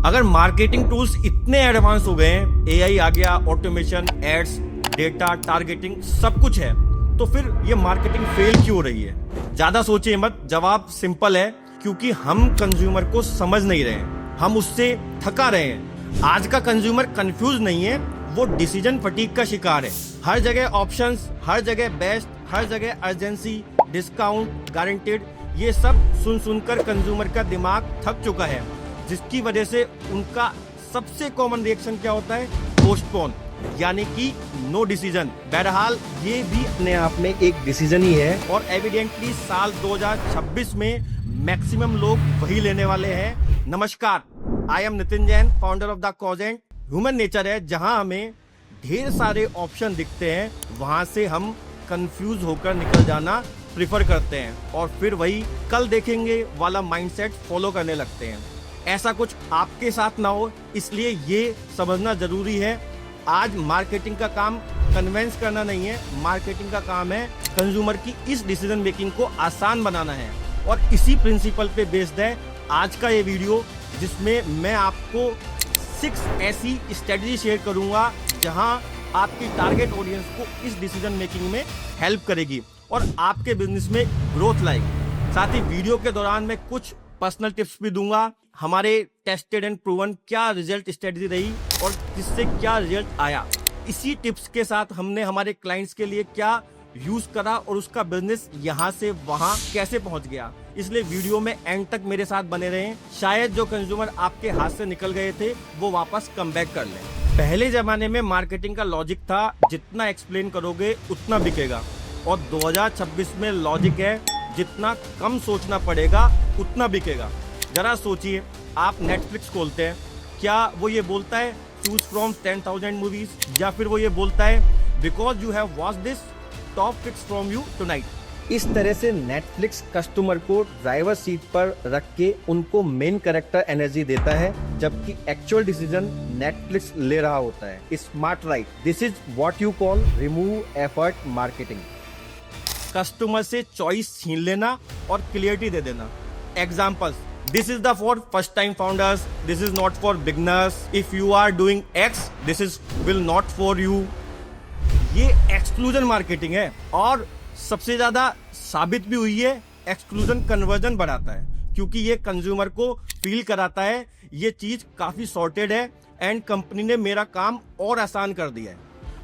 अगर marketing tools इतने advance हो गए हैं, एआई आ गया, ऑटोमेशन, एड्स, डेटा, टारगेटिंग, सब कुछ है, तो फिर ये मार्केटिंग फेल क्यों हो रही है? ज्यादा सोचिए मत, जवाब सिंपल है, क्योंकि हम कंज्यूमर को समझ नहीं रहे हैं, हम उससे थका रहे हैं। आज का कंज्यूमर कंफ्यूज नहीं है, वो डिसीजन फटीग का शिकार है। हर जगह ऑप्शंस, हर जगह बेस्ट, हर जगह अर्जेंसी, डिस्काउंट, गारंटेड, ये सब सुन सुनकर कंज्यूमर का दिमाग थक चुका है, जिसकी वजह से उनका सबसे कॉमन रिएक्शन क्या होता है? पोस्टपोन, यानी कि नो डिसीजन। बहरहाल ये भी अपने आप में एक डिसीजन ही है, और एविडेंटली साल 2026 में मैक्सिमम लोग वही लेने वाले हैं। नमस्कार, I am Nitin Jain, founder of the Cogent. Human nature है, जहां हमें ढेर सारे ऑप्शन दिखते हैं, वहां से हम कंफ्यूज होकर निकल जाना प्रिफर करते हैं, और फिर वही कल देखेंगे वाला माइंडसेट फॉलो करने लगते हैं। ऐसा कुछ आपके साथ ना हो, इसलिए ये समझना जरूरी है, आज मार्केटिंग का काम कन्विंस करना नहीं है, मार्केटिंग का काम है कंज्यूमर की इस डिसीजन मेकिंग को आसान बनाना है। और इसी प्रिंसिपल पे बेस्ड है आज का ये वीडियो, जिसमें मैं आपको 6 ऐसी स्ट्रेटजी शेयर करूंगा जहां आपकी टारगेट ऑडियंस को इस डिसीजन मेकिंग में हेल्प करेगी और आपके बिजनेस में ग्रोथ लाएगी। साथ ही वीडियो के दौरान मैं कुछ पर्सनल टिप्स भी दूंगा, हमारे टेस्टेड एंड प्रूवन क्या रिजल्ट स्ट्रेटजी रही और जिससे क्या रिजल्ट आया। इसी टिप्स के साथ हमने हमारे क्लाइंट्स के लिए क्या यूज करा और उसका बिजनेस यहाँ से वहाँ कैसे पहुँच गया। इसलिए वीडियो में एंड तक मेरे साथ बने रहें, शायद जो कंज्यूमर आपके हाथ से निकल गए थे वो वापस कम बैक कर लें। पहले जमाने में मार्केटिंग का लॉजिक था, जितना एक्सप्लेन करोगे उतना बिकेगा, और 2026 में लॉजिक है, जितना कम सोचना पड़ेगा उतना बिकेगा। जरा सोचिए, आप नेटफ्लिक्स खोलते हैं, क्या वो ये बोलता है चूज फ्रॉम 10,000 मूवीज, या फिर वो ये बोलता है because you have watch this, top picks from you tonight. इस तरह से नेटफ्लिक्स कस्टमर को ड्राइवर सीट पर रख के उनको मेन कैरेक्टर एनर्जी देता है, जबकि एक्चुअल डिसीजन नेटफ्लिक्स ले रहा होता है। Smart right, this is what you call remove effort marketing. Customer से चॉइस छीन लेना और क्लियरिटी दे देना। Examples, this is the for first time founders, this is not for beginners, if you are doing X, this is will not for you। ये exclusion marketing है, और सबसे ज्यादा साबित भी हुई है, एक्सक्लूजन कन्वर्जन बढ़ाता है, क्योंकि ये कंज्यूमर को फील कराता है ये चीज काफी सॉर्टेड है एंड कंपनी ने मेरा काम और आसान कर दिया है।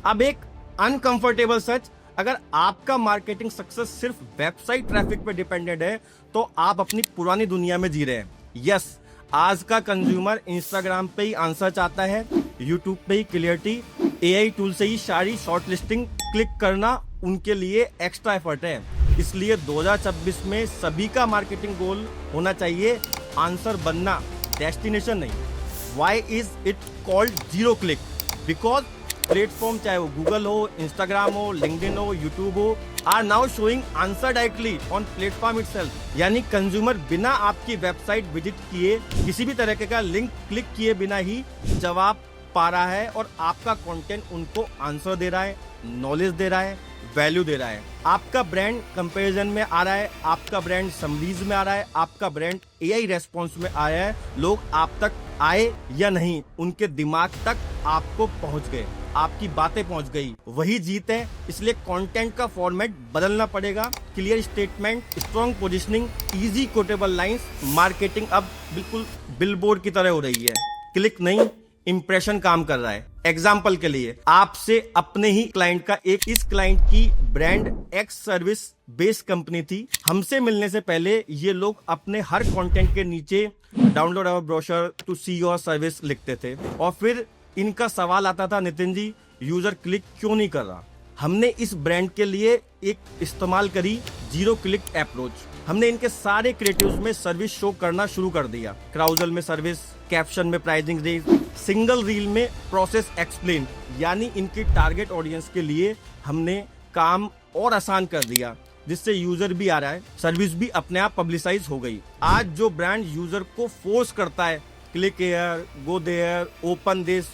अब एक अनकंफर्टेबल सच, अगर आपका मार्केटिंग सक्सेस सिर्फ वेबसाइट ट्रैफिक पे डिपेंडेंट है, तो आप अपनी पुरानी दुनिया में जी रहे हैं। यस, आज का कंज्यूमर इंस्टाग्राम पे ही आंसर चाहता है, यूट्यूब पे ही क्लियरिटी, एआई टूल से ही सारी शॉर्ट लिस्टिंग क्लिक करना उनके लिए एक्स्ट्रा एफर्ट है। इसलिए 2026 में सभी का मार्केटिंग गोल होना चाहिए आंसर बनना, डेस्टिनेशन नहीं। Why is it called zero click? Because platform, चाहे वो गूगल हो, इंस्टाग्राम हो, लिंक्डइन हो, यूट्यूब हो, are now showing answer directly on platform itself. यानी कंज्यूमर बिना आपकी वेबसाइट विजिट किए, किसी भी तरह का लिंक क्लिक किए बिना ही जवाब पा रहा है, और आपका कंटेंट उनको आंसर दे रहा है, नॉलेज दे रहा है, वैल्यू दे रहा है। आपका ब्रांड कंपैरिजन में आ रहा है, आपका ब्रांड समरीज में आ रहा है, आपका ब्रांड एआई रेस्पॉन्स में आया है। लोग आप तक आए या नहीं, उनके दिमाग तक आपको पहुंच गए, आपकी बातें पहुंच गई, वही जीत है। इसलिए कंटेंट का फॉर्मेट बदलना पड़ेगा। Clear statement, strong positioning, easy quotable lines. Marketing अब बिल्कुल बिलबोर्ड की तरह हो रही है, क्लिक नहीं, इंप्रेशन काम कर रहा है। एग्जाम्पल के लिए, आपसे अपने ही क्लाइंट का एक, इस क्लाइंट की brand ex service based company थी। हमसे मिलने से पहले ये लोग अपने हर कंटेंट के नीचे download our brochure to see your service लिखते थे, और फिर इनका सवाल आता था, नितिन जी यूजर क्लिक क्यों नहीं कर रहा? हमने इस ब्रांड के लिए एक इस्तेमाल करी जीरो क्लिक अप्रोच। हमने इनके सारे क्रिएटिव्स में सर्विस शो करना शुरू कर दिया। क्राउजल में सर्विस, कैप्शन में प्राइसिंग रेट, सिंगल रील में प्रोसेस एक्सप्लेन। यानी इनकी टारगेट ऑडियंस के लिए हमने काम और आसान कर दिया, जिससे यूजर भी आ रहा है, सर्विस भी अपने आप पब्लिसाइज हो गई। आज जो ब्रांड यूजर को फोर्स करता है, click here, go there, open this,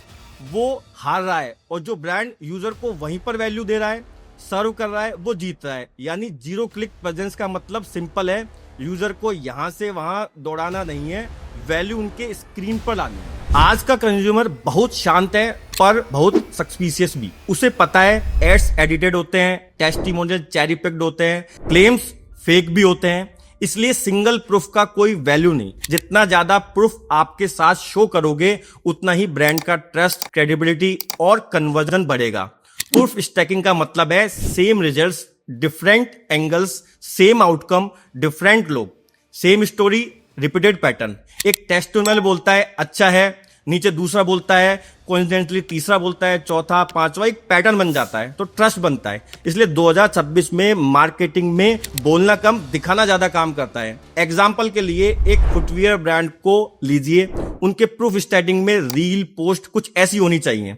वो हार रहा है, और जो ब्रांड यूजर को वहीं पर वैल्यू दे रहा है, सर्व कर रहा है, वो जीत रहा है। यानी जीरो क्लिक प्रेजेंस का मतलब सिंपल है, यूजर को यहां से वहां दौड़ाना नहीं है, वैल्यू उनके स्क्रीन पर लानी है। आज का कंज्यूमर बहुत शांत है पर बहुत सस्पिशियस भी। उसे पता है एड्स एडिटेड होते हैं, टेस्टिमोनियल चेरी पिक्ड होते हैं, क्लेम्स फेक भी होते हैं, इसलिए सिंगल प्रूफ का कोई वैल्यू नहीं। जितना ज्यादा प्रूफ आपके साथ शो करोगे उतना ही ब्रांड का ट्रस्ट, क्रेडिबिलिटी और कन्वर्जन बढ़ेगा। प्रूफ स्टैकिंग का मतलब है same results, different angles, same outcome, different लोग, सेम स्टोरी, रिपीटेड पैटर्न। एक टेस्टिमोनियल बोलता है अच्छा है, नीचे दूसरा बोलता है, कोइंसिडेंटली तीसरा बोलता है, चौथा, पांचवा, एक पैटर्न बन जाता है तो ट्रस्ट बनता है। इसलिए 2026 में मार्केटिंग में बोलना कम दिखाना ज्यादा काम करता है। एग्जाम्पल के लिए एक फुटवियर ब्रांड को लीजिए, उनके प्रूफ स्टैटिंग में रील पोस्ट कुछ ऐसी होनी चाहिए,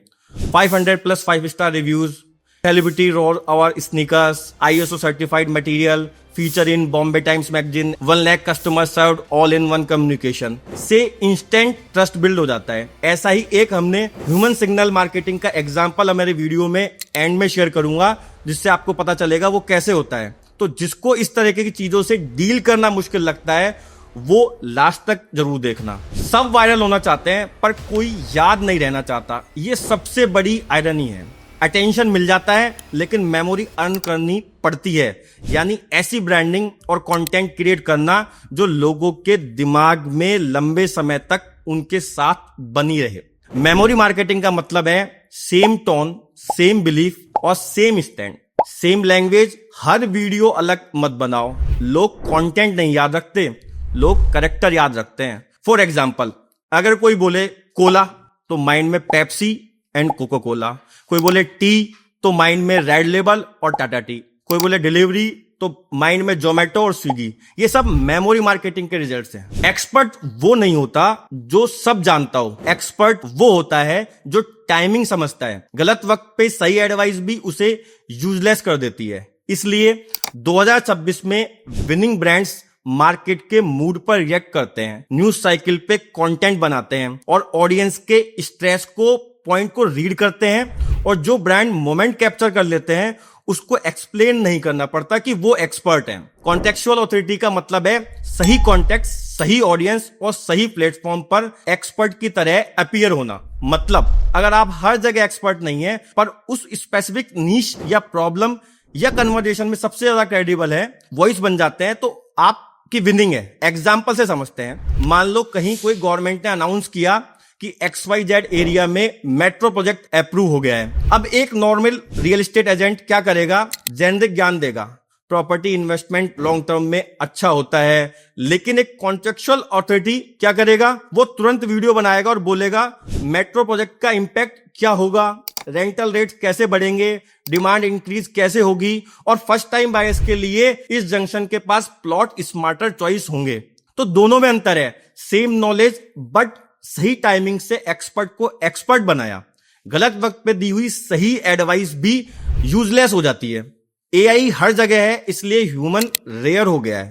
500 plus 5 star reviews, celebrity wore our sneakers, ISO certified material, feature in Bombay Times magazine, 1 lakh customer served, all in one communication से इंस्टेंट ट्रस्ट बिल्ड हो जाता है। ऐसा ही एक हमने ह्यूमन सिग्नल मार्केटिंग का एग्जांपल मेरे वीडियो में एंड में शेयर करूंगा, जिससे आपको पता चलेगा वो कैसे होता है। तो जिसको इस तरीके की चीजों से डील करना मुश्किल लगता है वो लास्ट तक जरूर देखना। सब वायरल होना चाहते हैं पर कोई याद नहीं रहना चाहता, ये सबसे बड़ी आयरनी है। अटेंशन मिल जाता है लेकिन मेमोरी अर्न करनी पड़ती है, यानी ऐसी ब्रांडिंग और कंटेंट क्रिएट करना जो लोगों के दिमाग में लंबे समय तक उनके साथ बनी रहे। मेमोरी मार्केटिंग का मतलब है सेम टोन, सेम बिलीफ और सेम स्टैंड, सेम लैंग्वेज। हर वीडियो अलग मत बनाओ। लोग कंटेंट नहीं याद रखते, लोग कैरेक्टर याद रखते हैं। फॉर एग्जाम्पल, अगर कोई बोले कोला तो माइंड में पेप्सी एंड कोका कोला, कोई बोले टी तो माइंड में रेड लेबल और टाटा टी, कोई बोले डिलीवरी तो माइंड में जोमेटो और स्विगी। ये सब मेमोरी मार्केटिंग के रिजल्ट्स हैं। एक्सपर्ट वो नहीं होता जो सब जानता हो, एक्सपर्ट वो होता है जो टाइमिंग समझता है। गलत वक्त पे सही एडवाइस भी उसे यूजलेस कर देती है। इसलिए 2026 में विनिंग ब्रांड्स मार्केट के मूड पर रिएक्ट करते हैं, न्यूज साइकिल पे कंटेंट बनाते हैं और ऑडियंस के स्ट्रेस को, पॉइंट को रीड करते हैं। और जो ब्रांड मोमेंट कैप्चर कर लेते हैं उसको एक्सप्लेन नहीं करना पड़ता कि वो एक्सपर्ट हैं। कॉन्टेक्चुअल ऑथोरिटी का मतलब है सही कॉन्टेक्स्ट, सही ऑडियंस और सही प्लेटफॉर्म पर एक्सपर्ट की तरह अपीयर होना। मतलब अगर आप हर जगह एक्सपर्ट नहीं है पर उस स्पेसिफिक नीश या प्रॉब्लम या कन्वर्सेशन में सबसे ज्यादा क्रेडिबल है, वॉइस बन जाते हैं, तो आपकी विनिंग है। एग्जाम्पल से समझते हैं। मान लो कहीं कोई गवर्नमेंट ने अनाउंस किया कि XYZ एरिया में मेट्रो प्रोजेक्ट अप्रूव हो गया है। अब एक नॉर्मल रियल एस्टेट एजेंट क्या करेगा? जेनरिक ज्ञान देगा, प्रॉपर्टी इन्वेस्टमेंट लॉन्ग टर्म में अच्छा होता है। लेकिन एक कॉन्ट्रेक्चुअल अथॉरिटी क्या करेगा? वो तुरंत वीडियो बनाएगा और बोलेगा मेट्रो प्रोजेक्ट का इंपैक्ट क्या होगा, रेंटल रेट्स कैसे बढ़ेंगे, डिमांड इंक्रीज कैसे होगी, और फर्स्ट टाइम बायर्स के लिए इस जंक्शन के पास प्लॉट स्मार्टर चॉइस होंगे। तो दोनों में अंतर है, सेम नॉलेज बट सही टाइमिंग से एक्सपर्ट को एक्सपर्ट बनाया। गलत वक्त पे दी हुई सही एडवाइस भी यूजलेस हो जाती है। AI हर जगह है इसलिए ह्यूमन रेयर हो गया है।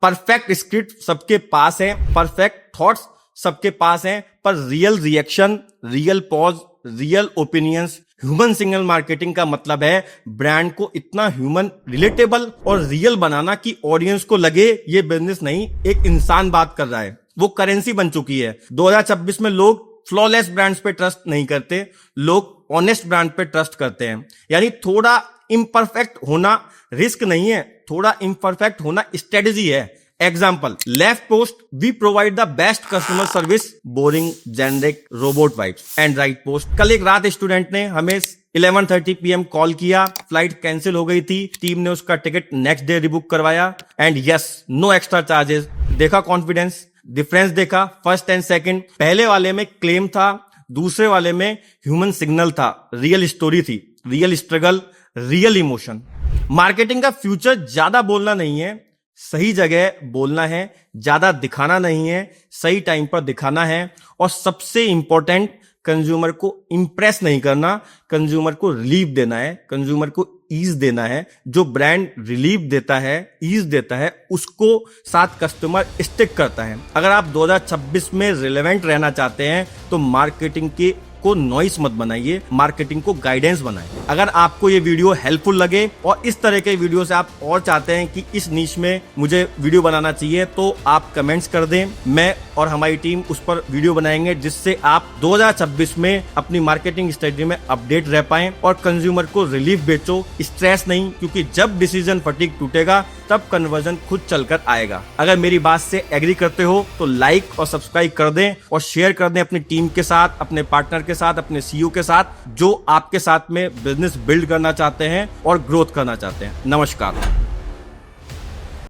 परफेक्ट स्क्रिप्ट सबके पास है, परफेक्ट थॉट्स सबके पास हैं, पर real reaction, real pause, real opinions. Human signal marketing का मतलब है ब्रांड को इतना ह्यूमन, रिलेटेबल और रियल बनाना कि ऑडियंस को लगे ये बिजनेस नहीं, एक इंसान बात कर रहा है। वो करेंसी बन चुकी है। 2026 में लोग फ्लॉलेस ब्रांड्स पे ट्रस्ट नहीं करते, लोग ऑनेस्ट ब्रांड पे ट्रस्ट करते हैं। यानी थोड़ा इम्परफेक्ट होना रिस्क नहीं है, थोड़ा इम्परफेक्ट होना स्ट्रेटेजी है। Example, left post, we provide the best customer service, boring, generic, robot vibes. And right post, कल एक रात स्टूडेंट ने हमें 11:30 PM कॉल किया, फ्लाइट कैंसिल हो गई थी, टीम ने उसका टिकट नेक्स्ट डे रिबुक करवाया and yes, no extra charges. देखा कॉन्फिडेंस, डिफरेंस देखा। फर्स्ट एंड सेकंड, पहले वाले में क्लेम था, दूसरे वाले में ह्यूमन सिग्नल था, रियल स्टोरी थी, real struggle, real emotion. Marketing का फ्यूचर ज्यादा बोलना नहीं है, सही जगह बोलना है, ज्यादा दिखाना नहीं है, सही टाइम पर दिखाना है, और सबसे इंपॉर्टेंट कंज्यूमर को इंप्रेस नहीं करना, कंज्यूमर को रिलीफ देना है, कंज्यूमर को ईज देना है। जो ब्रांड रिलीफ देता है, ईज देता है, उसको साथ कस्टमर स्टिक करता है। अगर आप 2026 में रिलेवेंट रहना चाहते हैं तो मार्केटिंग के को नॉइस मत बनाइए, मार्केटिंग को गाइडेंस बनाएं। अगर आपको ये वीडियो हेल्पफुल लगे और इस तरह के वीडियो से आप और चाहते हैं कि इस नीश में मुझे वीडियो बनाना चाहिए, तो आप कमेंट्स कर दें। मैं और हमारी टीम उस पर वीडियो बनाएंगे, जिससे आप 2026 में अपनी मार्केटिंग स्ट्रेटजी में अपडेट रह पाएं और कंज्यूमर को रिलीफ बेचो, स्ट्रेस नहीं, क्योंकि जब डिसीजन फटीग टूटेगा तब कन्वर्जन खुद चलकर आएगा। अगर मेरी बात से एग्री करते हो तो लाइक और सब्सक्राइब कर दें और शेयर कर दें अपनी टीम के साथ, अपने पार्टनर के साथ, अपने सीईओ के साथ, जो आपके साथ में बिजनेस बिल्ड करना चाहते हैं और ग्रोथ करना चाहते हैं। नमस्कार।